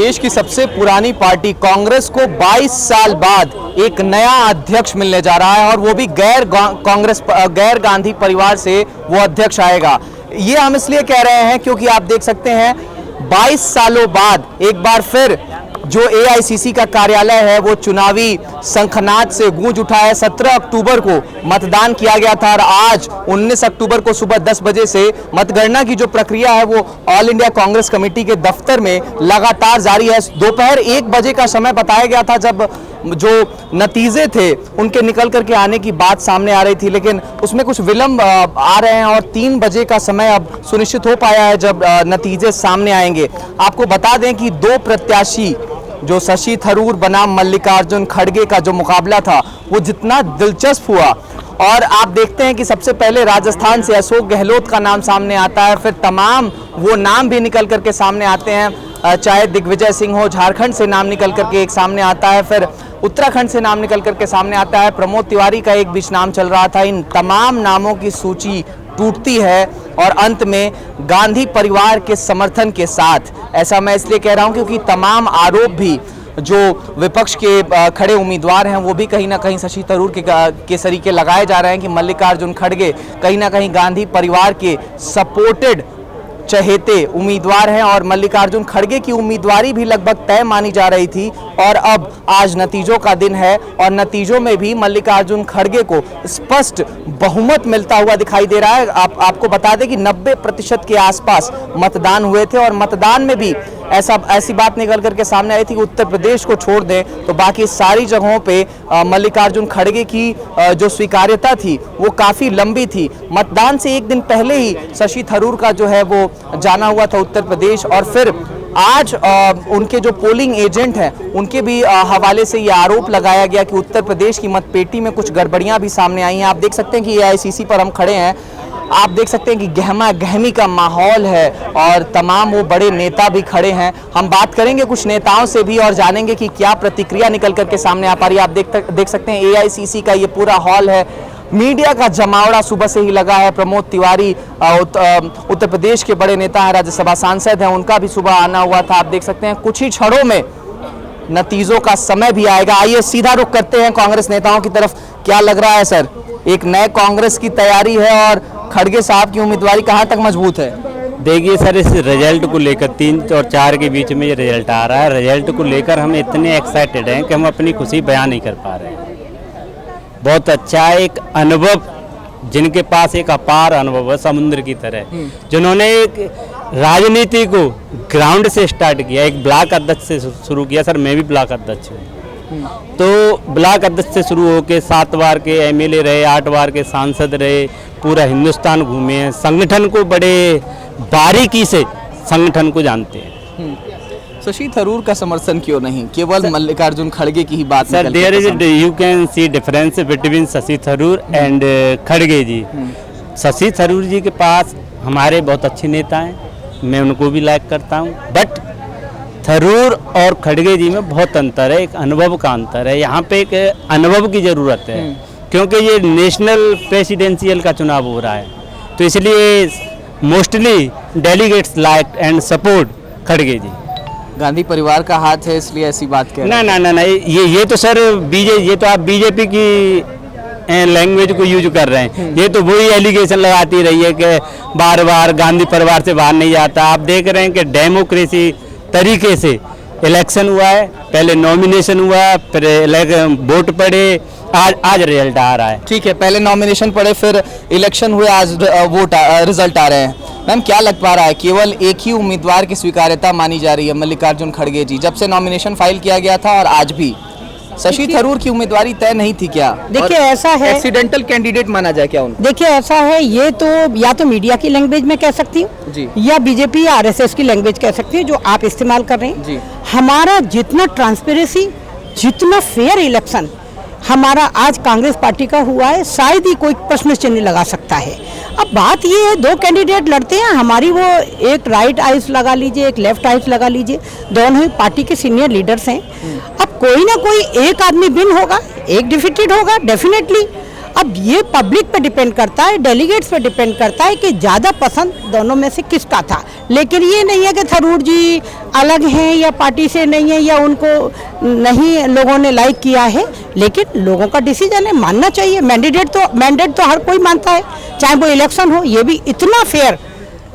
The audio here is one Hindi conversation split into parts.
देश की सबसे पुरानी पार्टी कांग्रेस को 22 साल बाद एक नया अध्यक्ष मिलने जा रहा है और वो भी गैर गांधी परिवार से वो अध्यक्ष आएगा। ये हम इसलिए कह रहे हैं क्योंकि आप देख सकते हैं 22 सालों बाद एक बार फिर जो एआईसीसी का कार्यालय है वो चुनावी शंखनाद से गूंज उठा है। 17 अक्टूबर को मतदान किया गया था और आज 19 अक्टूबर को सुबह 10 बजे से मतगणना की जो प्रक्रिया है वो ऑल इंडिया कांग्रेस कमेटी के दफ्तर में लगातार जारी है। दोपहर 1 बजे का समय बताया गया था जब जो नतीजे थे उनके निकल करके आने की बात सामने आ रही थी, लेकिन उसमें कुछ विलंब आ रहे हैं और 3 बजे का समय अब सुनिश्चित हो पाया है जब नतीजे सामने आएंगे। आपको बता दें कि 2 प्रत्याशी जो शशि थरूर बनाम मल्लिकार्जुन खड़गे का जो मुकाबला था वो जितना दिलचस्प हुआ और आप देखते हैं कि सबसे पहले राजस्थान से अशोक गहलोत का नाम सामने आता है, फिर तमाम वो नाम भी निकल करके सामने आते हैं, चाहे दिग्विजय सिंह हो, झारखंड से नाम निकल करके एक सामने आता है, फिर उत्तराखंड से नाम निकल करके सामने आता है, प्रमोद तिवारी का एक बीच नाम चल रहा था। इन तमाम नामों की सूची टूटती है और अंत में गांधी परिवार के समर्थन के साथ, ऐसा मैं इसलिए कह रहा हूं क्योंकि तमाम आरोप भी जो विपक्ष के खड़े उम्मीदवार हैं वो भी कहीं ना कहीं शशि थरूर के सरीके लगाए जा रहे हैं कि मल्लिकार्जुन खड़गे कहीं ना कहीं गांधी परिवार के सपोर्टेड चहेते उम्मीदवार हैं और मल्लिकार्जुन खड़गे की उम्मीदवारी भी लगभग तय मानी जा रही थी और अब आज नतीजों का दिन है और नतीजों में भी मल्लिकार्जुन खड़गे को स्पष्ट बहुमत मिलता हुआ दिखाई दे रहा है। आपको बता दें कि 90% के आसपास मतदान हुए थे और मतदान में भी ऐसी बात निकल करके सामने आई थी कि उत्तर प्रदेश को छोड़ दें तो बाकी सारी जगहों पे मल्लिकार्जुन खड़गे की जो स्वीकार्यता थी वो काफ़ी लंबी थी। मतदान से एक दिन पहले ही शशि थरूर का जो है वो जाना हुआ था उत्तर प्रदेश और फिर आज उनके जो पोलिंग एजेंट हैं उनके भी हवाले से ये आरोप लगाया गया कि उत्तर प्रदेश की मतपेटी में कुछ गड़बड़ियां भी सामने आई हैं। आप देख सकते हैं कि एआईसीसी पर हम खड़े हैं, आप देख सकते हैं कि गहमा गहमी का माहौल है और तमाम वो बड़े नेता भी खड़े हैं। हम बात करेंगे कुछ नेताओं से भी और जानेंगे कि क्या प्रतिक्रिया निकल करके सामने आ पा रही है। आप देख सकते हैं एआईसीसी का ये पूरा हॉल है, मीडिया का जमावड़ा सुबह से ही लगा है। प्रमोद तिवारी उत्तर प्रदेश के बड़े नेता हैं, राज्यसभा सांसद हैं, उनका भी सुबह आना हुआ था। आप देख सकते हैं कुछ ही क्षणों में नतीजों का समय भी आएगा। आइए सीधा रुख करते हैं कांग्रेस नेताओं की तरफ। क्या लग रहा है सर, एक नए कांग्रेस की तैयारी है और खड़गे साहब की उम्मीदवारी कहां तक मजबूत है? देखिए सर, इस रिजल्ट को लेकर 3 और 4 के बीच में ये रिजल्ट आ रहा है। रिजल्ट को लेकर हम इतने एक्साइटेड हैं कि हम अपनी खुशी बयान नहीं कर पा रहे हैं। बहुत अच्छा है, एक अनुभव, जिनके पास एक अपार अनुभव है समुद्र की तरह, जिन्होंने एक राजनीति को ग्राउंड से स्टार्ट किया, एक ब्लॉक अध्यक्ष से शुरू किया। सर मैं भी ब्लॉक अध्यक्ष हूँ, तो ब्लॉक अध्यक्ष से शुरू होकर 7 बार के एमएलए रहे, 8 बार के सांसद रहे, पूरा हिंदुस्तान घूमे हैं, संगठन को बड़े बारीकी से संगठन को जानते हैं। शशि थरूर का समर्थन क्यों नहीं, केवल मल्लिकार्जुन खड़गे की ही बात? Sir there is you can see difference between Shashi Tharoor and खड़गे जी। शशि थरूर जी के पास हमारे बहुत अच्छे नेता हैं, मैं उनको भी लाइक करता हूँ, बट थरूर और खड़गे जी में बहुत अंतर है, एक अनुभव का अंतर है। यहाँ पे एक अनुभव की ज़रूरत है क्योंकि ये नेशनल प्रेसिडेंशियल का चुनाव हो रहा है, तो इसलिए mostly delegates like and support खड़गे जी। गांधी परिवार का हाथ है इसलिए ऐसी बात कह रहे हैं? ना, ये तो सर ये तो आप बीजेपी की लैंग्वेज को यूज कर रहे हैं। ये तो वही एलिगेशन लगाती रही है कि बार बार गांधी परिवार से बाहर नहीं जाता। आप देख रहे हैं कि डेमोक्रेसी तरीके से इलेक्शन हुआ है, पहले नॉमिनेशन हुआ, फिर वोट पड़े, आज रिजल्ट आ रहा है। ठीक है, पहले नॉमिनेशन पड़े, फिर इलेक्शन हुए, आज रिजल्ट आ रहे हैं। मैम क्या लग पा रहा है, केवल एक ही उम्मीदवार की स्वीकार्यता मानी जा रही है, मल्लिकार्जुन खड़गे जी, जब से नॉमिनेशन फाइल किया गया था और आज भी शशि थरूर की उम्मीदवारी तय नहीं थी क्या? देखिए ऐसा है, एक्सीडेंटल कैंडिडेट माना जाए क्या उनको? देखिए ऐसा है, ये तो या तो मीडिया की लैंग्वेज में कह सकती हूँ या बीजेपी या आरएसएस की लैंग्वेज कह सकती है जो आप इस्तेमाल कर रहे हैं जी। हमारा जितना ट्रांसपेरेंसी, जितना फेयर इलेक्शन हमारा आज कांग्रेस पार्टी का हुआ है, शायद ही कोई प्रश्न चिन्ह लगा सकता है। अब बात ये है, 2 कैंडिडेट लड़ते हैं, हमारी वो एक राइट आइज लगा लीजिए, एक लेफ्ट आइज लगा लीजिए, दोनों ही पार्टी के सीनियर लीडर्स हैं। अब कोई ना कोई एक आदमी विन होगा, एक डिफीटेड होगा डेफिनेटली। अब ये पब्लिक पे डिपेंड करता है, डेलीगेट्स पे डिपेंड करता है कि ज़्यादा पसंद दोनों में से किसका था। लेकिन ये नहीं है कि थरूर जी अलग हैं या पार्टी से नहीं है या उनको नहीं लोगों ने लाइक किया है, लेकिन लोगों का डिसीजन है, मानना चाहिए। मैंडेट तो हर कोई मानता है, चाहे वो इलेक्शन हो। ये भी इतना फेयर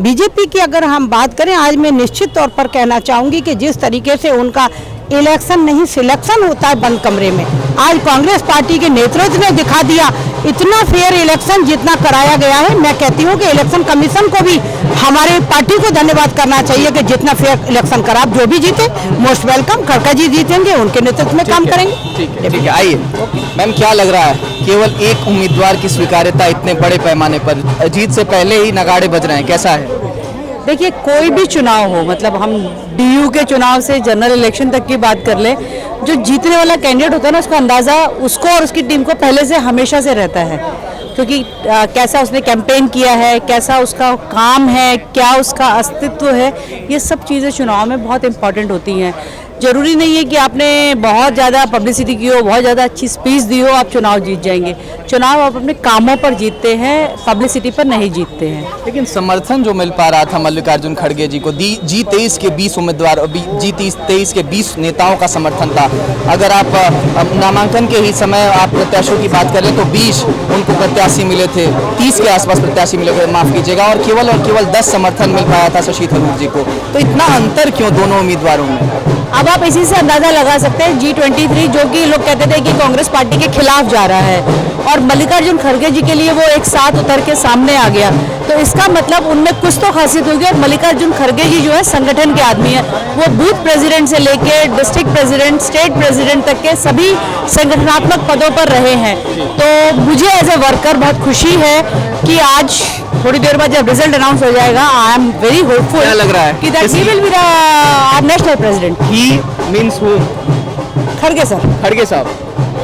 बीजेपी की अगर हम बात करें, आज मैं निश्चित तौर पर कहना चाहूँगी कि जिस तरीके से उनका इलेक्शन नहीं सिलेक्शन होता है बंद कमरे में, आज कांग्रेस पार्टी के नेतृत्व ने दिखा दिया। इतना फेयर इलेक्शन जितना कराया गया है, मैं कहती हूँ कि इलेक्शन कमीशन को भी हमारे पार्टी को धन्यवाद करना चाहिए कि जितना फेयर इलेक्शन करा। जो भी जीते मोस्ट वेलकम, खड़का जी जीतेंगे, उनके नेतृत्व में काम करेंगे। ठीक है आइए मैम, क्या लग रहा है केवल एक उम्मीदवार की स्वीकार्यता इतने बड़े पैमाने पर, जीत से पहले ही नगाड़े बज रहे हैं, कैसा है? देखिए, कोई भी चुनाव हो, मतलब हम डीयू के चुनाव से जनरल इलेक्शन तक की बात कर ले, जो जीतने वाला कैंडिडेट होता है ना, उसका अंदाज़ा उसको और उसकी टीम को पहले से हमेशा से रहता है, क्योंकि कैसा उसने कैंपेन किया है, कैसा उसका काम है, क्या उसका अस्तित्व है, ये सब चीज़ें चुनाव में बहुत इंपॉर्टेंट होती हैं। ज़रूरी नहीं है कि आपने बहुत ज़्यादा पब्लिसिटी की हो, बहुत ज़्यादा अच्छी स्पीच दी हो, आप चुनाव जीत जाएंगे। चुनाव आप अपने कामों पर जीतते हैं, पब्लिसिटी पर नहीं जीतते हैं। लेकिन समर्थन जो मिल पा रहा था मल्लिकार्जुन खड़गे जी को, G23 के 20 उम्मीदवार, G23 के 20 नेताओं का समर्थन था। अगर आप नामांकन के ही समय आप प्रत्याशियों की बात करें तो 20 उनको प्रत्याशी मिले थे, 30 के आसपास प्रत्याशी मिले थे, माफ़ कीजिएगा, और केवल 10 समर्थन मिल पाया था शशि थरूर जी को। तो इतना अंतर क्यों दोनों उम्मीदवारों में? अब आप इसी से अंदाज़ा लगा सकते हैं, G23 जो कि लोग कहते थे कि कांग्रेस पार्टी के खिलाफ जा रहा है, और मल्लिकार्जुन खड़गे जी के लिए वो एक साथ उतर के सामने आ गया, तो इसका मतलब उनमें कुछ तो खासियत होगी। और मल्लिकार्जुन खड़गे जी जो है संगठन के आदमी है, वो बूथ प्रेसिडेंट से लेके डिस्ट्रिक्ट प्रेसिडेंट, स्टेट प्रेसिडेंट तक के सभी संगठनात्मक पदों पर रहे हैं। तो मुझे एज ए वर्कर बहुत खुशी है कि आज थोड़ी देर बाद जब रिजल्ट अनाउंस हो जाएगा, आई एम वेरी होपफुल। क्या लग रहा है कि that he will be the national president. He means who? खड़गे सर, खड़गे साहब,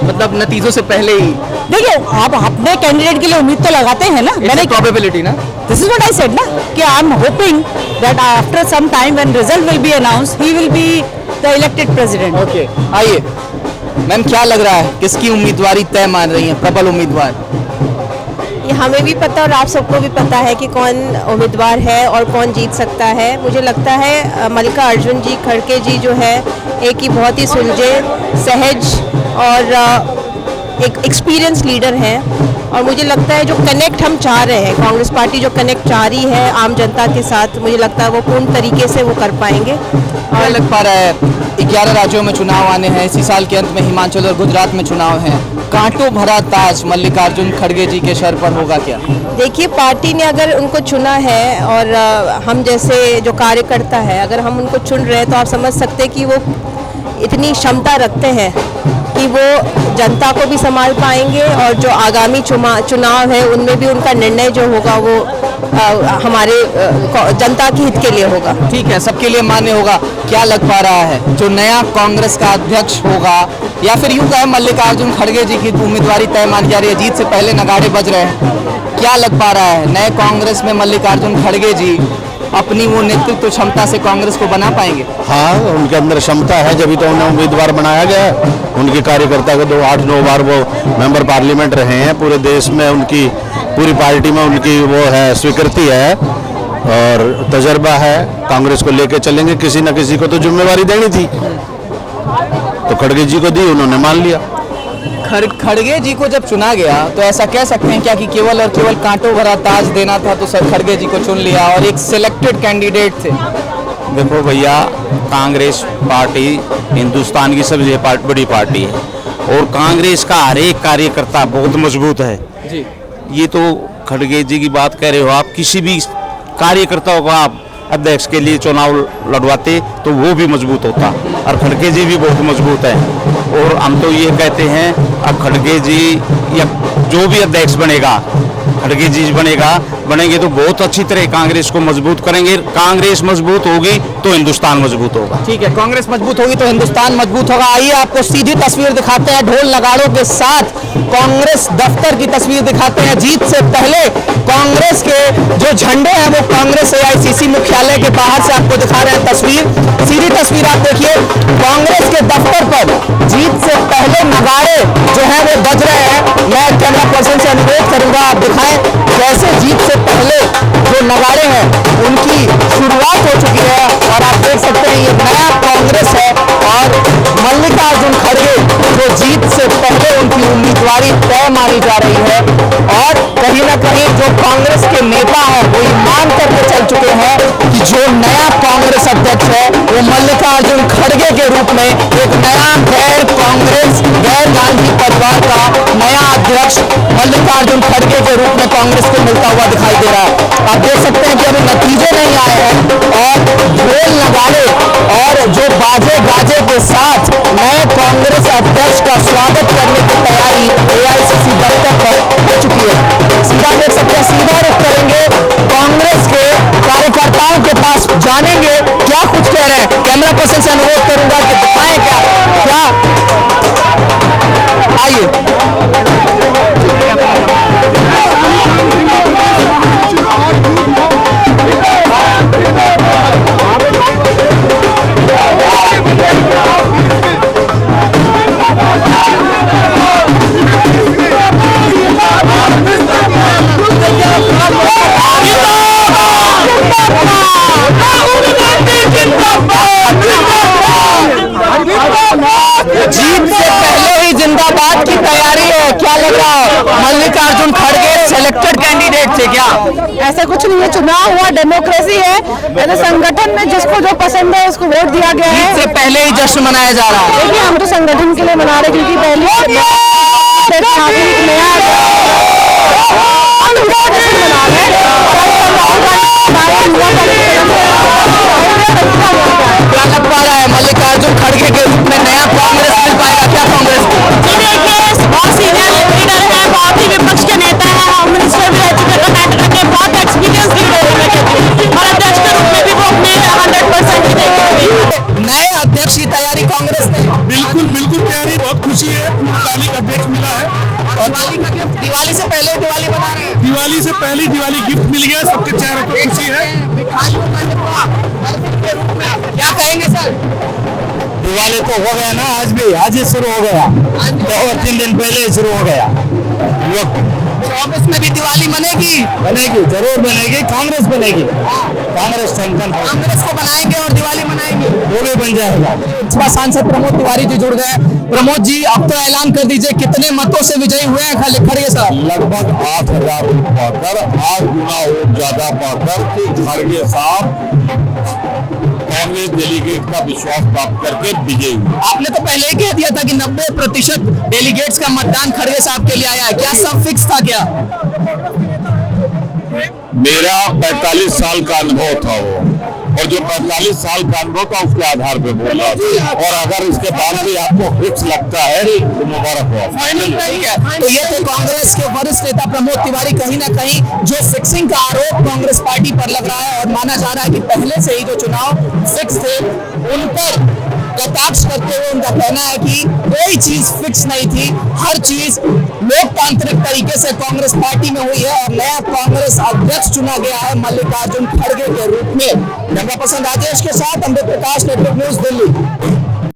मतलब नतीजों से पहले ही? देखिए, आप अपने कैंडिडेट के लिए उम्मीद तो लगाते हैं ना। मैंने प्रोबेबिलिटी ना, this is what I said ना, कि I am hoping that after some time when result will be announce, he will be the elected president. Okay आइए मैम, क्या लग रहा है किसकी उम्मीदवारी तय मान रही है, प्रबल उम्मीदवार? ये हमें भी पता और आप सबको भी पता है कि कौन उम्मीदवार है और कौन जीत सकता है। मुझे लगता है मल्लिकार्जुन जी खड़गे जी जो है, एक ही बहुत ही सुलझे, सहज और एक एक्सपीरियंस लीडर हैं, और मुझे लगता है जो कनेक्ट हम चाह रहे हैं, कांग्रेस पार्टी जो कनेक्ट चाह रही है आम जनता के साथ, मुझे लगता है वो पूर्ण तरीके से वो कर पाएंगे। क्या लग पा रहा है, 11 राज्यों में चुनाव आने हैं, इसी साल के अंत में हिमाचल और गुजरात में चुनाव हैं, कांटों भरा ताज मल्लिकार्जुन खड़गे जी के सर पर होगा क्या? देखिए, पार्टी ने अगर उनको चुना है और हम जैसे जो कार्यकर्ता है, अगर हम उनको चुन रहे हैं, तो आप समझ सकते हैं कि वो इतनी क्षमता रखते हैं कि वो जनता को भी संभाल पाएंगे, और जो आगामी चुनाव है उनमें भी उनका निर्णय जो होगा वो हमारे जनता के हित के लिए होगा। ठीक है, सबके लिए मान्य होगा। क्या लग पा रहा है जो नया कांग्रेस का अध्यक्ष होगा, या फिर यूं कहें मल्लिकार्जुन खड़गे जी की उम्मीदवारी तय मानी जा रही है, जीत से पहले नगाड़े बज रहे हैं, क्या लग पा रहा है नए कांग्रेस में मल्लिकार्जुन खड़गे जी अपनी वो नेतृत्व क्षमता से कांग्रेस को बना पाएंगे? हाँ, उनके अंदर क्षमता है, जब तो उन्हें उम्मीदवार बनाया गया है। उनके कार्यकर्ता को 8-9 बार वो मेंबर पार्लियामेंट रहे हैं, पूरे देश में उनकी पूरी पार्टी में उनकी वो है स्वीकृति है और तजर्बा है। कांग्रेस को लेके चलेंगे, किसी न किसी को तो जिम्मेवारी देनी थी, तो खड़गे जी को दी, उन्होंने मान लिया। खड़गे जी को जब चुना गया तो ऐसा कह सकते हैं क्या कि केवल और केवल कांटों भरा ताज देना था, तो सर खड़गे जी को चुन लिया और एक सिलेक्टेड कैंडिडेट थे? देखो भैया, कांग्रेस पार्टी हिंदुस्तान की सबसे बड़ी पार्टी है, और कांग्रेस का हर एक कार्यकर्ता बहुत मजबूत है जी। ये तो खड़गे जी की बात कह रहे हो आप, किसी भी कार्यकर्ता को आप अध्यक्ष के लिए चुनाव लड़वाते तो वो भी मजबूत होता, और खड़गे जी भी बहुत मजबूत है। और हम तो ये कहते हैं, अब खड़गे जी या जो भी अध्यक्ष बनेगा, खड़गे जी बनेंगे तो बहुत अच्छी तरह कांग्रेस को मजबूत करेंगे। कांग्रेस मजबूत होगी तो हिंदुस्तान मजबूत होगा। ठीक है, कांग्रेस मजबूत होगी तो हिंदुस्तान मजबूत होगा। आइए आपको सीधी तस्वीर दिखाते हैं, ढोल नगाड़ों के साथ कांग्रेस दफ्तर की तस्वीर दिखाते हैं। जीत से पहले कांग्रेस के जो झंडे हैं वो कांग्रेस AICC मुख्यालय के बाहर से आपको दिखा रहे हैं तस्वीर। सीधी तस्वीर आप देखिए, कांग्रेस के दफ्तर पर जीत से पहले नगाड़े जो है वो बज रहे हैं। मैं कैमरा पर्सन से दिखाएं कैसे जीत से पहले जो नगाड़े हैं उनकी शुरुआत हो चुकी है। और आप देख सकते हैं ये नया कांग्रेस है और मल्लिकार्जुन खड़गे जो जीत से पहले उनकी उम्मीदवारी तय मानी जा रही है। और कहीं ना कहीं जो कांग्रेस के नेता हैं वो ये मान करके चल चुके हैं कि जो नया कांग्रेस अध्यक्ष है वो मल्लिकार्जुन खड़गे के रूप में एक नया गैर गांधी परिवार का नया अध्यक्ष मल्लिकार्जुन खड़गे के रूप में कांग्रेस को मिलता हुआ दिखाई दे रहा है। आप देख सकते हैं कि अभी नतीजे नहीं आए हैं और ढोल नगाड़े और जो बाजे गाजे के साथ नए कांग्रेस अध्यक्ष का स्वागत करने की तैयारी एआईसीसी दफ्तर पर हो चुकी है। सीधा देख सकते हैं, सीधा रुख करेंगे कांग्रेस के कार्यकर्ताओं के पास, जानेंगे क्या कुछ कह रहे हैं। कैमरा पर्सन से अनुरोध करूंगा कि दिखाएं क्या आइए। जीत से पहले ही जिंदाबाद की तैयारी है, क्या लग रहा है? मल्लिकार्जुन खड़गे सिलेक्टेड कैंडिडेट थे क्या? ऐसा कुछ नहीं है, चुनाव हुआ, डेमोक्रेसी है, तो संगठन में जिसको जो पसंद है उसको वोट दिया गया है। जीत से पहले ही जश्न मनाया जा रहा है। देखिए हम तो संगठन के लिए मना रहे क्योंकि पहले क्या लग पा रहा है मल्लिकार्जुन खड़गे के रूप में नया कांग्रेस मिल पाएगा क्या कांग्रेस को? बहुत सीनियर लीडर है, बहुत ही विपक्ष के नेता है, होम मिनिस्टर भी रह चुके कर्नाटक के, बहुत एक्सपीरियंस लीडर है और अध्यक्ष के रूप में भी वो अपने 100% देंगे। नए अध्यक्ष की तैयारी कांग्रेस ने बिल्कुल तैयारी, बहुत खुशी है, तालिक अध्यक्ष मिला है और दिवाली से पहले दिवाली बना रहे हैं। दिवाली से पहली दिवाली गिफ्ट मिल गया, सबके चेहरे पर खुशी है। क्या कहेंगे सर? दिवाली तो हो गया ना, आज ही शुरू हो गया, 2-3 दिन पहले ही शुरू हो गया। ऑफिस में भी दिवाली बनेगी, जरूर बनेगी, कांग्रेस बनेगी, कांग्रेस संगठन कांग्रेस को बनाएंगे और दिवाली मनाएंगे। वो भी बन जाएगा। भाजपा सांसद प्रमोद तिवारी जी जुड़ गए। प्रमोद जी अब तो ऐलान कर दीजिए कितने मतों से विजयी हुए हैं खड़गे साहब? लगभग 8,000 पाकर, 8 गुना वोट ज्यादा पाकर खड़गे साहब कांग्रेस डेलीगेट का विश्वास प्राप्त करके विजयी हुए। आपने तो पहले ही कह दिया था कि 90% डेलीगेट्स का मतदान खड़गे साहब के लिए आया है, क्या सब फिक्स था क्या? मेरा 45 साल का अनुभव था वो, और जो 45 साल का अनुभव था उसके आधार पे बोल रहा था। और अगर इसके बाद भी आपको फिक्स लगता है तो मुबारक हो। फाइनल नहीं है। तो ये तो कांग्रेस के वरिष्ठ नेता प्रमोद तिवारी कहीं ना कहीं जो फिक्सिंग का आरोप कांग्रेस पार्टी पर लग रहा है और माना जा रहा है कि पहले से ही जो चुनाव फिक्स थे उन पर कटाक्ष करते हुए उनका कहना है कि कोई चीज फिक्स नहीं थी, हर चीज लोकतांत्रिक तरीके से कांग्रेस पार्टी में हुई है और नया कांग्रेस अध्यक्ष चुना गया है मल्लिकार्जुन खड़गे के रूप में। कैमरा पर्सन राजेश के साथ अमृत प्रकाश, नेटवर्क न्यूज, दिल्ली।